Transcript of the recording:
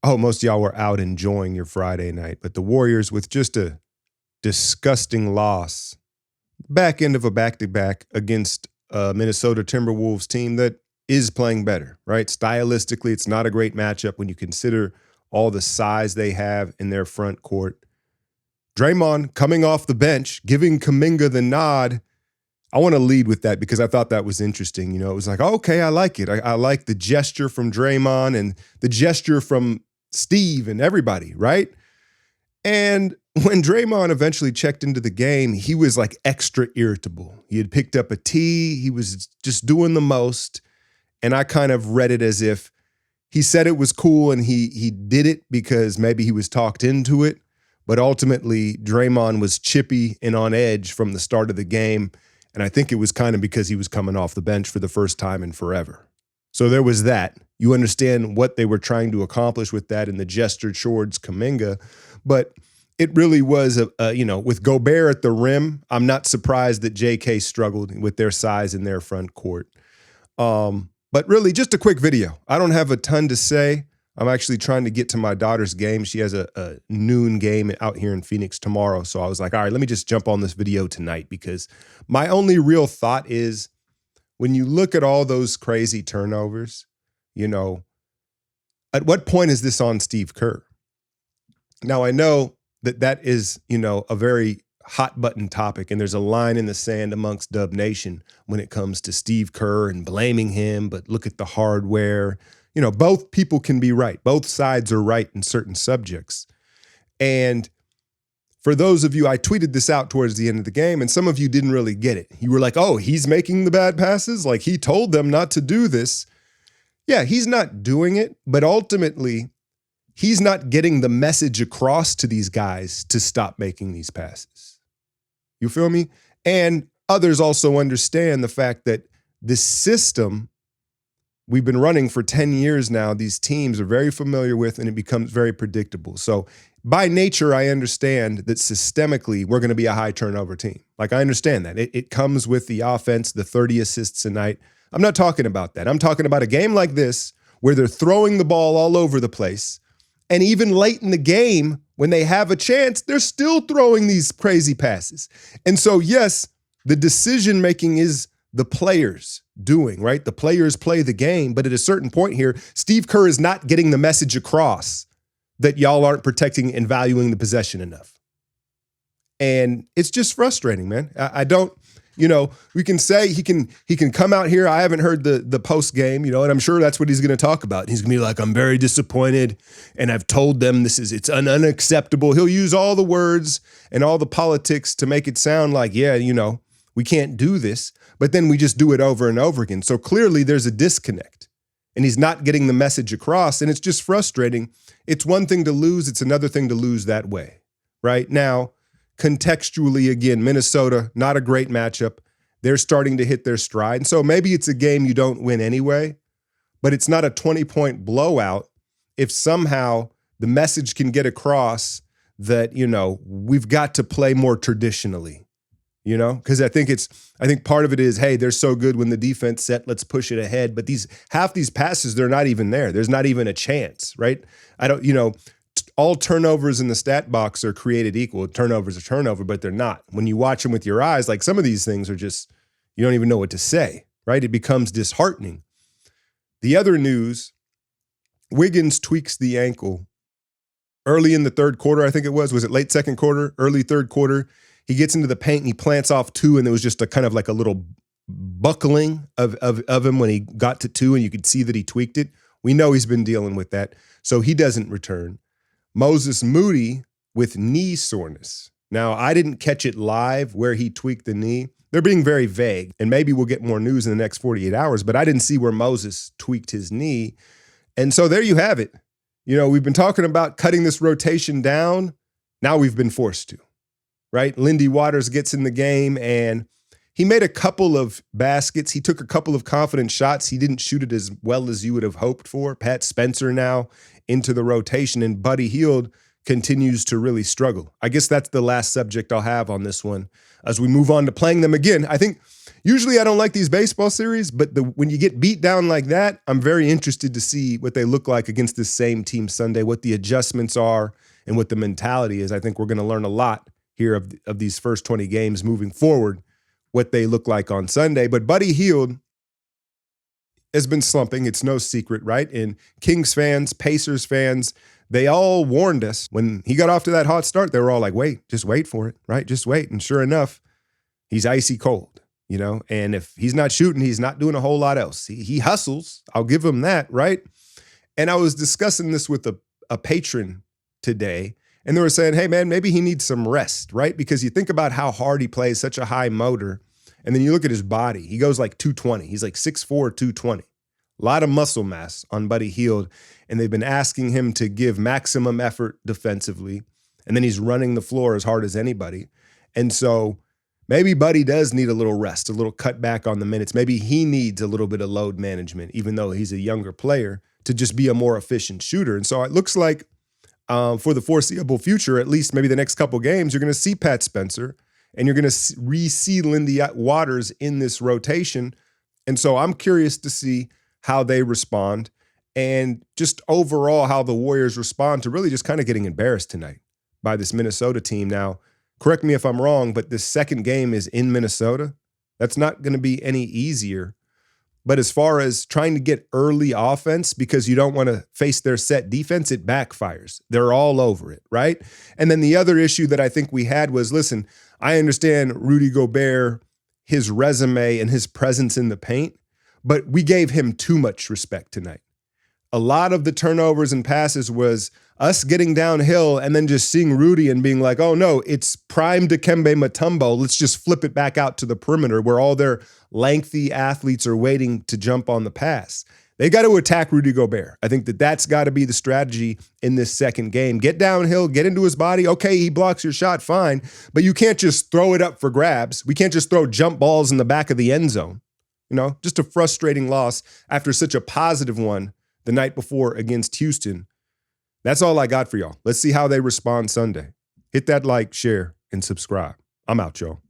Oh, most of y'all were out enjoying your Friday night, but the Warriors, with just a disgusting loss, back end of a back-to-back against a Minnesota Timberwolves team that is playing better, right? Stylistically, it's not a great matchup when you consider all the size they have in their front court. Draymond coming off the bench, giving Kuminga the nod. I want to lead with that because I thought that was interesting. You know, it was like, okay, I like it. I like the gesture from Draymond and the gesture from Steve and everybody, right? And when Draymond eventually checked into the game, he was like extra irritable. He had picked up a tee. He was just doing the most. And I kind of read it as if he said it was cool and he did it because maybe he was talked into it. But ultimately, Draymond was chippy and on edge from the start of the game. And I think it was kind of because he was coming off the bench for the first time in forever. So there was that. You understand what they were trying to accomplish with that in the gesture towards Kuminga. But it really was, with Gobert at the rim, I'm not surprised that JK struggled with their size in their front court. But really, just a quick video. I don't have a ton to say. I'm actually trying to get to my daughter's game. She has a noon game out here in Phoenix tomorrow. So I was like, all right, let me just jump on this video tonight because my only real thought is when you look at all those crazy turnovers, at what point is this on Steve Kerr? Now, I know that is, a very hot button topic, and there's a line in the sand amongst Dub Nation when it comes to Steve Kerr and blaming him, but look at the hardware. Both people can be right. Both sides are right in certain subjects. And for those of you, I tweeted this out towards the end of the game, and some of you didn't really get it. You were like, oh, he's making the bad passes? Like he told them not to do this. Yeah, he's not doing it, but ultimately, he's not getting the message across to these guys to stop making these passes. You feel me? And others also understand the fact that this system we've been running for 10 years now, these teams are very familiar with, and it becomes very predictable. So by nature, I understand that systemically, we're going to be a high turnover team. Like I understand that. It comes with the offense, the 30 assists a night. I'm not talking about that. I'm talking about a game like this where they're throwing the ball all over the place. And even late in the game, when they have a chance, they're still throwing these crazy passes. And so, yes, the decision-making is the players doing, right? The players play the game, but at a certain point here, Steve Kerr is not getting the message across that y'all aren't protecting and valuing the possession enough. And it's just frustrating, man. I don't, we can say he can come out here. I haven't heard the post game, and I'm sure that's what he's going to talk about. He's going to be like, I'm very disappointed, and I've told them it's unacceptable. He'll use all the words and all the politics to make it sound like, yeah, we can't do this, but then we just do it over and over again. So clearly there's a disconnect, and he's not getting the message across, and it's just frustrating. It's one thing to lose. It's another thing to lose that way, right? Now, contextually, again, Minnesota, not a great matchup. They're starting to hit their stride. And so maybe it's a game you don't win anyway, but it's not a 20-point blowout if somehow the message can get across that, we've got to play more traditionally, because I think part of it is, hey, they're so good when the defense set, let's push it ahead. But half these passes, they're not even there. There's not even a chance, right? All turnovers in the stat box are created equal. Turnovers are turnover, but they're not. When you watch them with your eyes, like some of these things are just, you don't even know what to say, right? It becomes disheartening. The other news, Wiggins tweaks the ankle early in the third quarter, I think it was it late second quarter, early third quarter? He gets into the paint and he plants off two, and there was just a kind of like a little buckling of him when he got to two, and you could see that he tweaked it. We know he's been dealing with that, so he doesn't return. Moses Moody with knee soreness. Now, I didn't catch it live where he tweaked the knee. They're being very vague, and maybe we'll get more news in the next 48 hours, but I didn't see where Moses tweaked his knee. And so there you have it. We've been talking about cutting this rotation down. Now we've been forced to, right? Lindy Waters gets in the game, and he made a couple of baskets. He took a couple of confident shots. He didn't shoot it as well as you would have hoped for. Pat Spencer now into the rotation, and Buddy Hield continues to really struggle. I guess that's the last subject I'll have on this one as we move on to playing them again. I think usually I don't like these baseball series, but when you get beat down like that, I'm very interested to see what they look like against this same team Sunday, what the adjustments are and what the mentality is. I think we're going to learn a lot here of these first 20 games moving forward, what they look like on Sunday. But Buddy Hield has been slumping. It's no secret, right? And Kings fans, Pacers fans, they all warned us when he got off to that hot start. They were all like, wait, just wait for it, right? Just wait. And sure enough, he's icy cold, and if he's not shooting, he's not doing a whole lot else. He hustles. I'll give him that, right? And I was discussing this with a patron today, and they were saying, hey, man, maybe he needs some rest, right? Because you think about how hard he plays, such a high motor, and then you look at his body. He goes like 220. He's like 6'4", 220. A lot of muscle mass on Buddy Hield, and they've been asking him to give maximum effort defensively, and then he's running the floor as hard as anybody. And so maybe Buddy does need a little rest, a little cutback on the minutes. Maybe he needs a little bit of load management, even though he's a younger player, to just be a more efficient shooter. And so it looks like for the foreseeable future, at least maybe the next couple games, you're going to see Pat Spencer, and you're going to re-see Lindy Waters in this rotation. And so I'm curious to see how they respond and just overall how the Warriors respond to really just kind of getting embarrassed tonight by this Minnesota team. Now, correct me if I'm wrong, but this second game is in Minnesota. That's not going to be any easier. But as far as trying to get early offense because you don't want to face their set defense, it backfires. They're all over it, right? And then the other issue that I think we had was, listen, I understand Rudy Gobert, his resume and his presence in the paint, but we gave him too much respect tonight. A lot of the turnovers and passes was us getting downhill and then just seeing Rudy and being like, oh no, it's prime Dikembe Mutombo. Let's just flip it back out to the perimeter where all their lengthy athletes are waiting to jump on the pass. They got to attack Rudy Gobert. I think that's got to be the strategy in this second game. Get downhill, get into his body. Okay, he blocks your shot, fine, but you can't just throw it up for grabs. We can't just throw jump balls in the back of the end zone. Just a frustrating loss after such a positive one the night before against Houston. That's all I got for y'all. Let's see how they respond Sunday. Hit that like, share, and subscribe. I'm out, y'all.